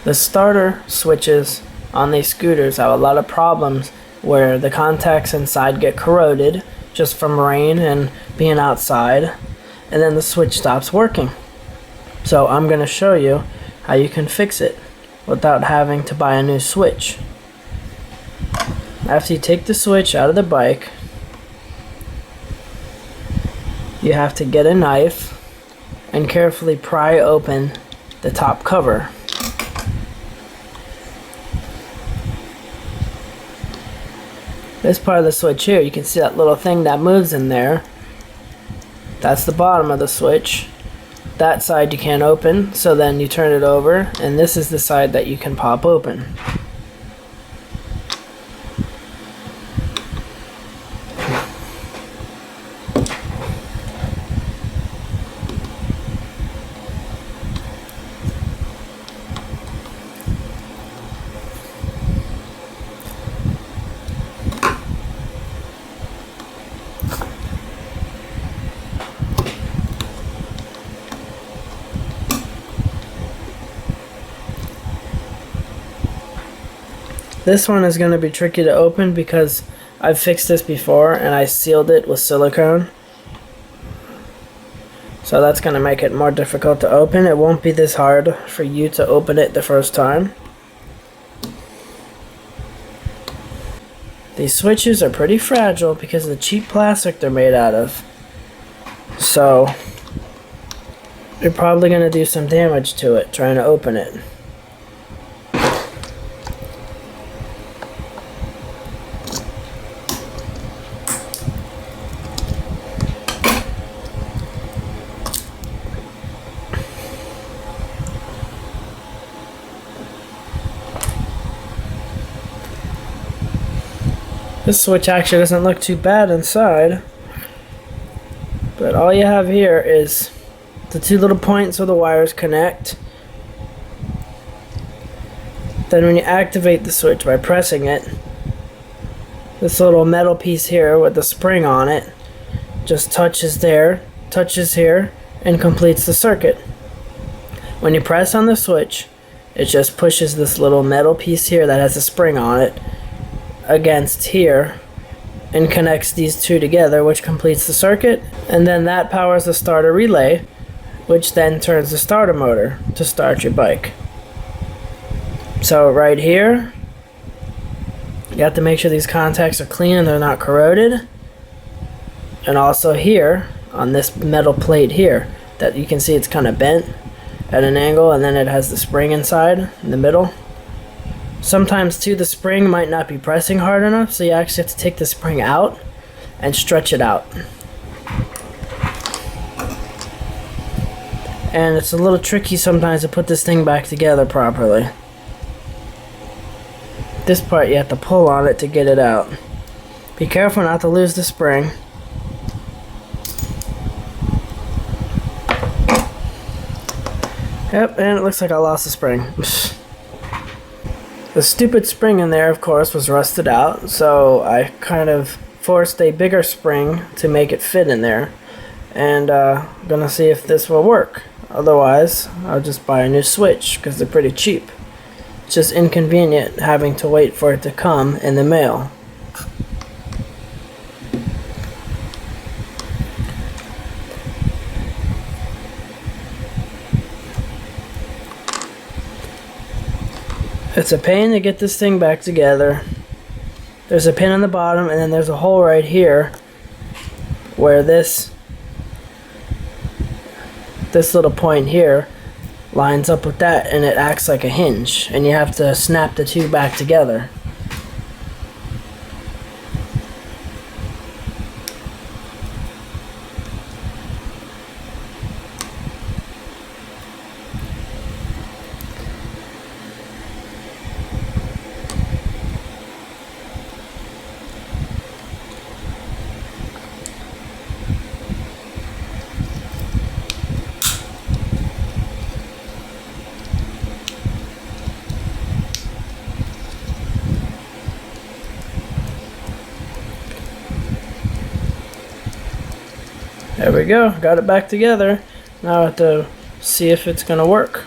The starter switches on these scooters have a lot of problems where the contacts inside get corroded just from rain and being outside, and then the switch stops working. So I'm going to show you how you can fix it without having to buy a new switch. After you take the switch out of the bike, you have to get a knife and carefully pry open the top cover. This part of the switch here, you can see that little thing that moves in there. That's the bottom of the switch. That side you can't open, so then you turn it over, and this is the side that you can pop open. This one is going to be tricky to open because I've fixed this before and I sealed it with silicone. So that's going to make it more difficult to open. It won't be this hard for you to open it the first time. These switches are pretty fragile because of the cheap plastic they're made out of. So you're probably going to do some damage to it trying to open it. This switch actually doesn't look too bad inside, but all you have here is the two little points where the wires connect. Then when you activate the switch by pressing it, this little metal piece here with the spring on it just touches there, touches here, and completes the circuit. When you press on the switch, it just pushes this little metal piece here that has a spring on it against here and connects these two together, which completes the circuit, and then that powers the starter relay, which then turns the starter motor to start your bike. So right here, you have to make sure these contacts are clean and they're not corroded, and also here on this metal plate here that you can see it's kind of bent at an angle, and then it has the spring inside in the middle. Sometimes too, the spring might not be pressing hard enough, so you actually have to take the spring out and stretch it out. And it's a little tricky sometimes to put this thing back together properly. This part you have to pull on it to get it out. Be careful not to lose the spring. Yep, and it looks like I lost the spring. The stupid spring in there, of course, was rusted out, so I kind of forced a bigger spring to make it fit in there. And I'm gonna see if this will work. Otherwise, I'll just buy a new switch because they're pretty cheap. It's just inconvenient having to wait for it to come in the mail. It's a pain to get this thing back together. There's a pin on the bottom, and then there's a hole right here where this little point here lines up with that, and it acts like a hinge, and you have to snap the two back together. There we go, got it back together. Now I have to see if it's gonna work.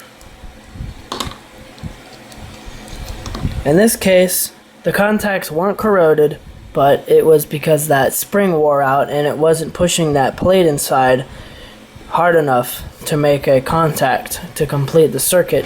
In this case, the contacts weren't corroded, but it was because that spring wore out and it wasn't pushing that plate inside hard enough to make a contact to complete the circuit.